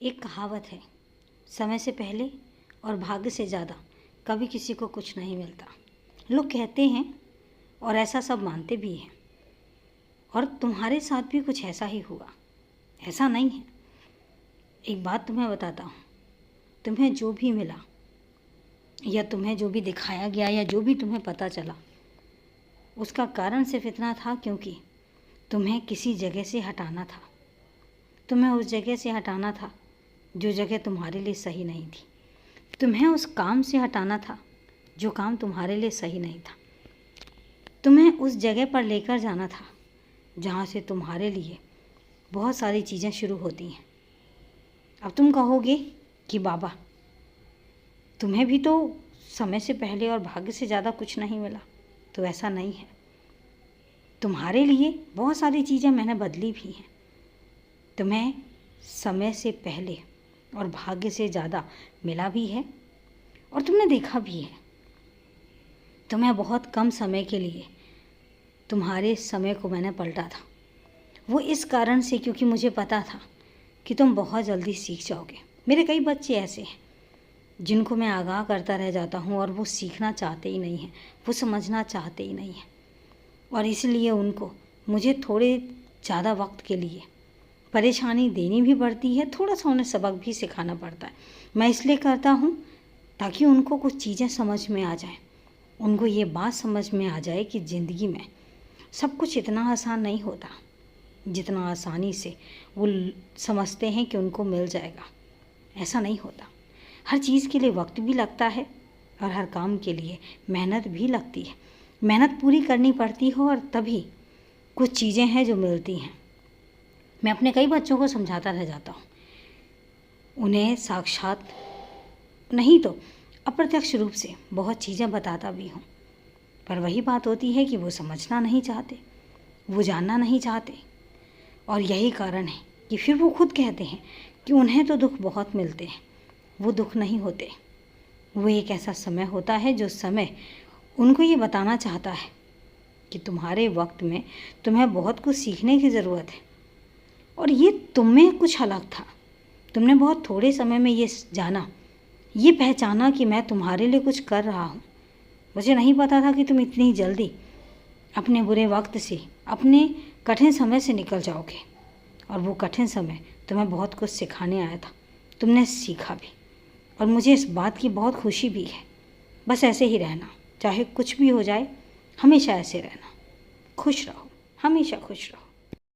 एक कहावत है, समय से पहले और भाग्य से ज़्यादा कभी किसी को कुछ नहीं मिलता। लोग कहते हैं और ऐसा सब मानते भी हैं, और तुम्हारे साथ भी कुछ ऐसा ही हुआ। ऐसा नहीं है। एक बात तुम्हें बताता हूँ, तुम्हें जो भी मिला या तुम्हें जो भी दिखाया गया या जो भी तुम्हें पता चला, उसका कारण सिर्फ इतना था क्योंकि तुम्हें किसी जगह से हटाना था। तुम्हें उस जगह से हटाना था जो जगह तुम्हारे लिए सही नहीं थी। तुम्हें उस काम से हटाना था जो काम तुम्हारे लिए सही नहीं था। तुम्हें उस जगह पर लेकर जाना था जहाँ से तुम्हारे लिए बहुत सारी चीज़ें शुरू होती हैं। अब तुम कहोगे कि बाबा, तुम्हें भी तो समय से पहले और भाग्य से ज़्यादा कुछ नहीं मिला। तो ऐसा नहीं है। तुम्हारे लिए बहुत सारी चीज़ें मैंने बदली भी हैं। तुम्हें समय से पहले और भाग्य से ज़्यादा मिला भी है और तुमने देखा भी है। तुम्हें बहुत कम समय के लिए तुम्हारे समय को मैंने पलटा था। वो इस कारण से क्योंकि मुझे पता था कि तुम बहुत जल्दी सीख जाओगे। मेरे कई बच्चे ऐसे हैं जिनको मैं आगाह करता रह जाता हूँ और वो सीखना चाहते ही नहीं हैं, वो समझना चाहते ही नहीं हैं, और इसलिए उनको मुझे थोड़े ज़्यादा वक्त के लिए परेशानी देनी भी पड़ती है, थोड़ा सा उन्हें सबक भी सिखाना पड़ता है। मैं इसलिए करता हूँ ताकि उनको कुछ चीज़ें समझ में आ जाएं, उनको ये बात समझ में आ जाए कि ज़िंदगी में सब कुछ इतना आसान नहीं होता जितना आसानी से वो समझते हैं कि उनको मिल जाएगा। ऐसा नहीं होता। हर चीज़ के लिए वक्त भी लगता है और हर काम के लिए मेहनत भी लगती है। मेहनत पूरी करनी पड़ती है और तभी कुछ चीज़ें हैं जो मिलती हैं। मैं अपने कई बच्चों को समझाता रह जाता हूँ, उन्हें साक्षात नहीं तो अप्रत्यक्ष रूप से बहुत चीज़ें बताता भी हूँ, पर वही बात होती है कि वो समझना नहीं चाहते, वो जानना नहीं चाहते, और यही कारण है कि फिर वो खुद कहते हैं कि उन्हें तो दुख बहुत मिलते हैं। वो दुख नहीं होते, वो एक ऐसा समय होता है जो समय उनको ये बताना चाहता है कि तुम्हारे वक्त में तुम्हें बहुत कुछ सीखने की ज़रूरत है, और ये तुम में कुछ अलग था। तुमने बहुत थोड़े समय में ये जाना, ये पहचाना कि मैं तुम्हारे लिए कुछ कर रहा हूँ। मुझे नहीं पता था कि तुम इतनी जल्दी अपने बुरे वक्त से, अपने कठिन समय से निकल जाओगे, और वो कठिन समय तुम्हें बहुत कुछ सिखाने आया था। तुमने सीखा भी, और मुझे इस बात की बहुत खुशी भी है। बस ऐसे ही रहना, चाहे कुछ भी हो जाए, हमेशा ऐसे रहना। खुश रहो, हमेशा खुश रहो।